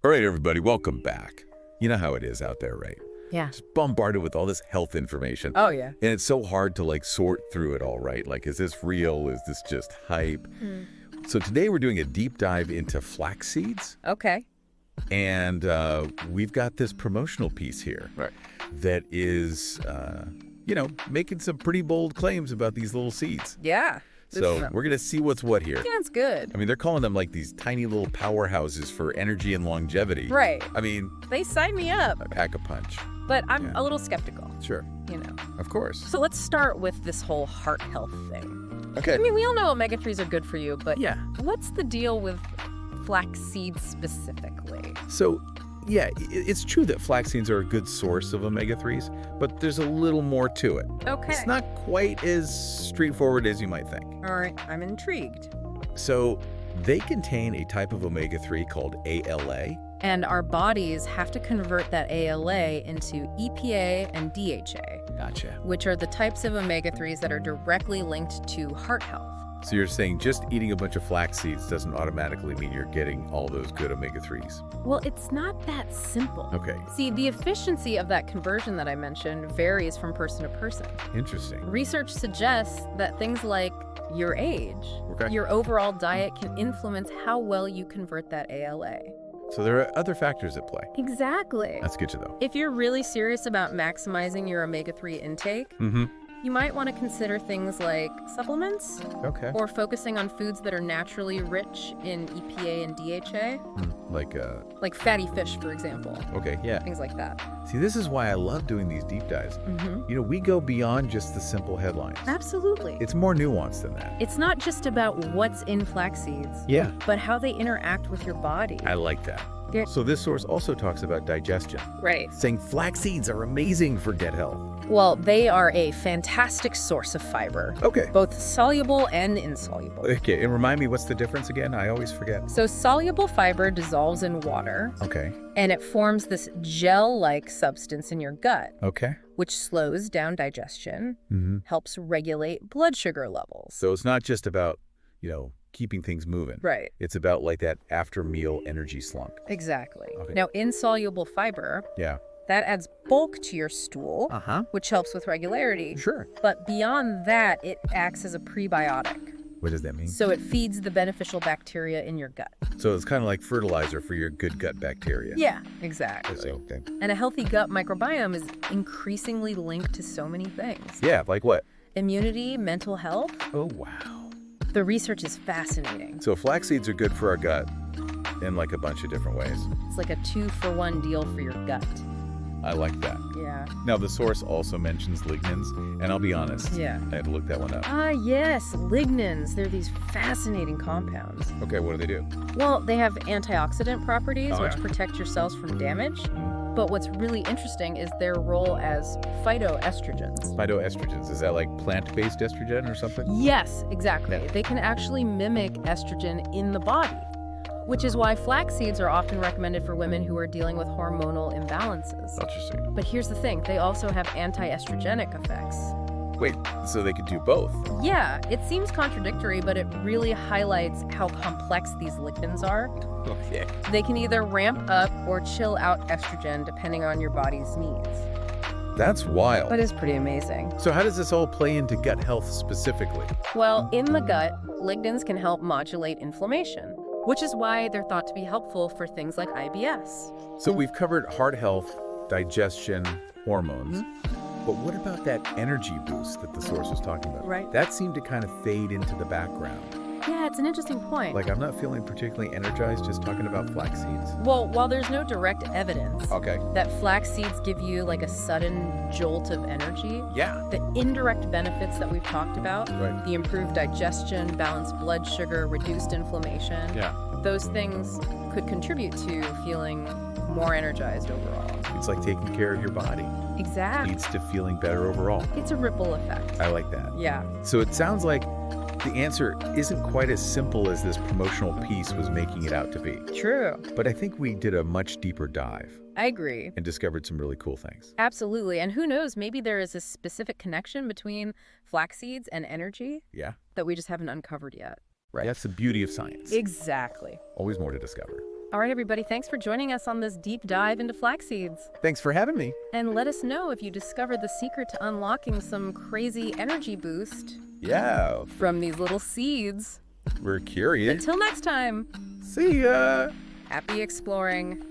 All right, everybody, welcome back. You know how it is out there, right? Yeah. Just bombarded with all this health information. Oh, yeah. And it's so hard to sort through it all, right? Is this real? Is this just hype? So today we're doing a deep dive into flax seeds. Okay. And we've got this promotional piece here that is, making some pretty bold claims about these little seeds. Yeah. So we're going to see what's what here. Yeah, it's good. I mean, they're calling them these tiny little powerhouses for energy and longevity. Right. I mean, They sign me up, I pack a punch. but I'm a little skeptical, Sure. Of course. So let's start with this whole heart health thing. Okay. I mean, we all know omega-3s are good for you, but Yeah. what's the deal with flax seeds specifically? So, yeah, it's true that flax seeds are a good source of omega-3s, but there's a little more to it. Okay. It's not quite as straightforward as you might think. All right, I'm intrigued. So, they contain a type of omega-3 called ALA. And our bodies have to convert that ALA into EPA and DHA, Gotcha. which are the types of omega-3s that are directly linked to heart health. So you're saying just eating a bunch of flax seeds doesn't automatically mean you're getting all those good omega-3s? Well, it's not that simple. Okay. See, the efficiency of that conversion that I mentioned varies from person to person. Interesting. Research suggests that things like your age, your overall diet can influence how well you convert that ALA. So there are other factors at play. Exactly. That's good to know. If you're really serious about maximizing your omega-3 intake, you might want to consider things like supplements Okay. or focusing on foods that are naturally rich in EPA and DHA, like fatty fish, for example. Okay, yeah. Things like that. See, this is why I love doing these deep dives. We go beyond just the simple headlines. Absolutely. It's more nuanced than that. It's not just about what's in flax seeds, Yeah. but how they interact with your body. I like that. Yeah. So this source also talks about digestion, Right. saying flax seeds are amazing for gut health. Well, they are a fantastic source of fiber, Okay. both soluble and insoluble. Okay, and remind me, what's the difference again? I always forget. So soluble fiber dissolves in water, Okay. and it forms this gel-like substance in your gut, Okay. which slows down digestion, helps regulate blood sugar levels. So it's not just about, keeping things moving. Right. It's about that after-meal energy slunk. Exactly. Okay. Now, insoluble fiber, Yeah. that adds bulk to your stool, which helps with regularity. Sure. But beyond that, it acts as a prebiotic. What does that mean? So it feeds the beneficial bacteria in your gut. So it's kind of like fertilizer for your good gut bacteria. Yeah, exactly. Okay. And a healthy gut microbiome is increasingly linked to so many things. Yeah, like what? Immunity, mental health. Oh, wow. The research is fascinating. So flax seeds are good for our gut in a bunch of different ways. It's like a 2-for-1 deal for your gut. I like that. Yeah. Now, the source also mentions lignans, and I'll be honest, Yeah. I had to look that one up. Ah, yes, lignans. They're these fascinating compounds. Okay, what do they do? Well, they have antioxidant properties, Oh, which yeah. protect your cells from damage. But what's really interesting is their role as phytoestrogens. Phytoestrogens, is that like plant-based estrogen or something? Yes, exactly. They can actually mimic estrogen in the body, which is why flax seeds are often recommended for women who are dealing with hormonal imbalances. Interesting. But here's the thing, they also have anti-estrogenic effects. Wait, so they could do both? Yeah, it seems contradictory, but it really highlights how complex these lignans are. Okay. They can either ramp up or chill out estrogen depending on your body's needs. That's wild. But it's pretty amazing. So how does this all play into gut health specifically? Well, in the gut, lignans can help modulate inflammation, which is why they're thought to be helpful for things like IBS. So we've covered heart health, digestion, hormones. But what about that energy boost that the source was talking about? Right. That seemed to kind of fade into the background. Yeah, it's an interesting point. I'm not feeling particularly energized just talking about flax seeds. Well, while there's no direct evidence Okay. that flax seeds give you a sudden jolt of energy, Yeah. the indirect benefits that we've talked about, Right. the improved digestion, balanced blood sugar, reduced inflammation, Yeah. those things could contribute to feeling more energized overall. It's like taking care of your body. Exactly. Leads to feeling better overall. It's a ripple effect. I like that. Yeah. So it sounds like the answer isn't quite as simple as this promotional piece was making it out to be. True. But I think we did a much deeper dive I agree. and discovered some really cool things. Absolutely. And who knows, maybe there is a specific connection between flax seeds and energy Yeah. that we just haven't uncovered yet. Right. That's the beauty of science. Exactly. Always more to discover. All right, everybody, thanks for joining us on this deep dive into flax seeds. Thanks for having me. And let us know if you discovered the secret to unlocking some crazy energy boost. Yeah. From these little seeds. We're curious. Until next time. See ya. Happy exploring.